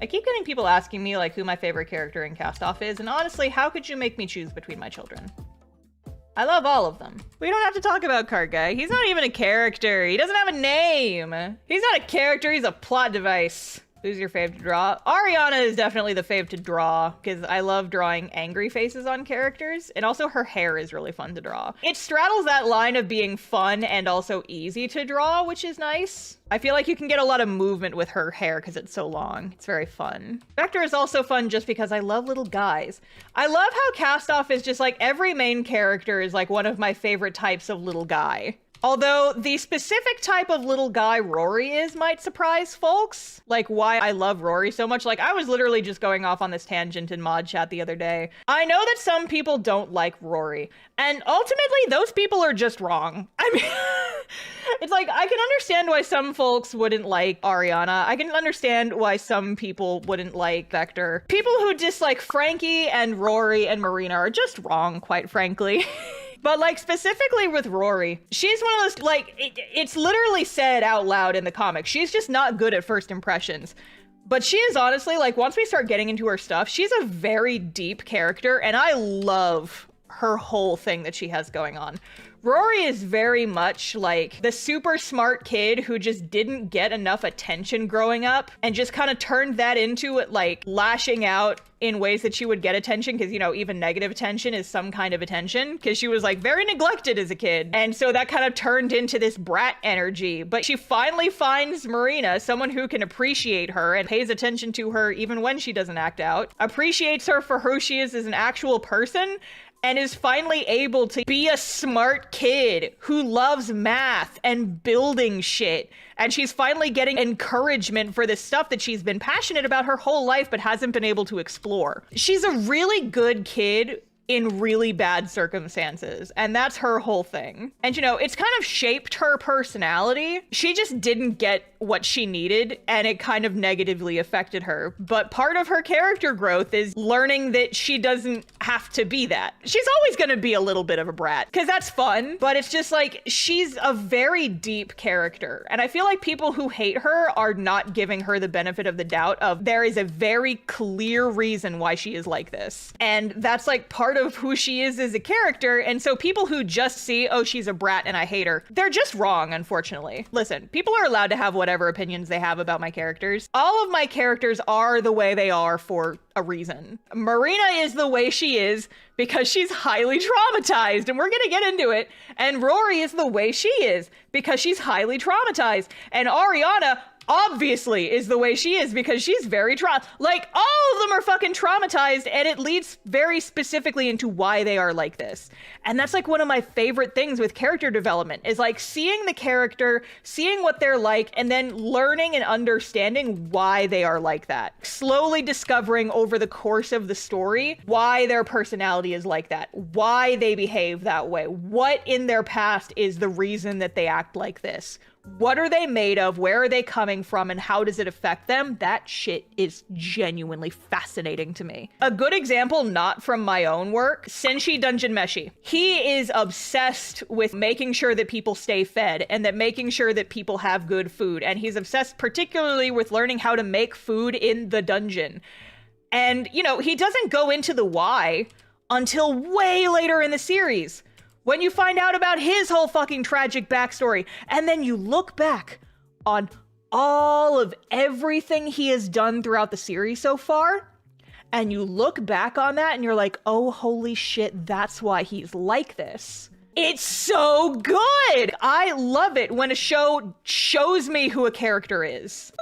I keep getting people asking me like who my favorite character in Cast Off is, and honestly, how could you make me choose between my children? I love all of them. We don't have to talk about Cart Guy. He's not even a character. He doesn't have a name. He's not a character, he's a plot device. Who's your fave to draw? Ariana is definitely the fave to draw because I love drawing angry faces on characters, and also her hair is really fun to draw. It straddles that line of being fun and also easy to draw, which is nice. I feel like you can get a lot of movement with her hair because it's so long. It's very fun. Vector is also fun just because I love little guys. I love how Cast Off is just like every main character is like one of my favorite types of little guy. Although the specific type of little guy Rory is might surprise folks. Like why I love Rory so much. Like I was literally just going off on this tangent in mod chat the other day. I know that some people don't like Rory, and ultimately those people are just wrong. I mean, it's like I can understand why some folks wouldn't like Ariana. I can understand why some people wouldn't like Vector. People who dislike Frankie and Rory and Marina are just wrong, quite frankly. But like specifically with Rory, she's one of those, like, it's literally said out loud in the comics. She's just not good at first impressions. But she is honestly, like, once we start getting into her stuff, she's a very deep character, and I love her whole thing that she has going on. Rory is very much like the super smart kid who just didn't get enough attention growing up and just kind of turned that into like lashing out in ways that she would get attention, because, you know, even negative attention is some kind of attention, because she was like very neglected as a kid. And so that kind of turned into this brat energy. But she finally finds Marina, someone who can appreciate her and pays attention to her even when she doesn't act out, appreciates her for who she is as an actual person, and is finally able to be a smart kid who loves math and building shit. And she's finally getting encouragement for this stuff that she's been passionate about her whole life but hasn't been able to explore. She's a really good kid in really bad circumstances, and that's her whole thing. And you know, it's kind of shaped her personality. She just didn't get what she needed, and it kind of negatively affected her. But part of her character growth is learning that she doesn't have to be that. She's always gonna be a little bit of a brat, because that's fun, but it's just like, she's a very deep character. And I feel like people who hate her are not giving her the benefit of the doubt of there is a very clear reason why she is like this. And that's like part of who she is as a character. And so people who just see, oh, she's a brat and I hate her, they're just wrong, unfortunately. Listen, people are allowed to have whatever opinions they have about my characters. All of my characters are the way they are for a reason. Marina is the way she is because she's highly traumatized, and we're gonna get into it. And Rory is the way she is because she's highly traumatized. And Ariana obviously is the way she is because she's very like, all of them are fucking traumatized, and it leads very specifically into why they are like this. And that's like one of my favorite things with character development, is like seeing the character, seeing what they're like, and then learning and understanding why they are like that. Slowly discovering over the course of the story why their personality is like that, why they behave that way, what in their past is the reason that they act like this. What are they made of? Where are they coming from? And how does it affect them? That shit is genuinely fascinating to me. A good example, not from my own work, Senshi Dungeon Meshi. He is obsessed with making sure that people stay fed and that making sure that people have good food. And he's obsessed particularly with learning how to make food in the dungeon. And, you know, he doesn't go into the why until way later in the series, when you find out about his whole fucking tragic backstory. And then you look back on all of everything he has done throughout the series so far, and you look back on that and you're like, oh, holy shit, that's why he's like this. It's so good! I love it when a show shows me who a character is.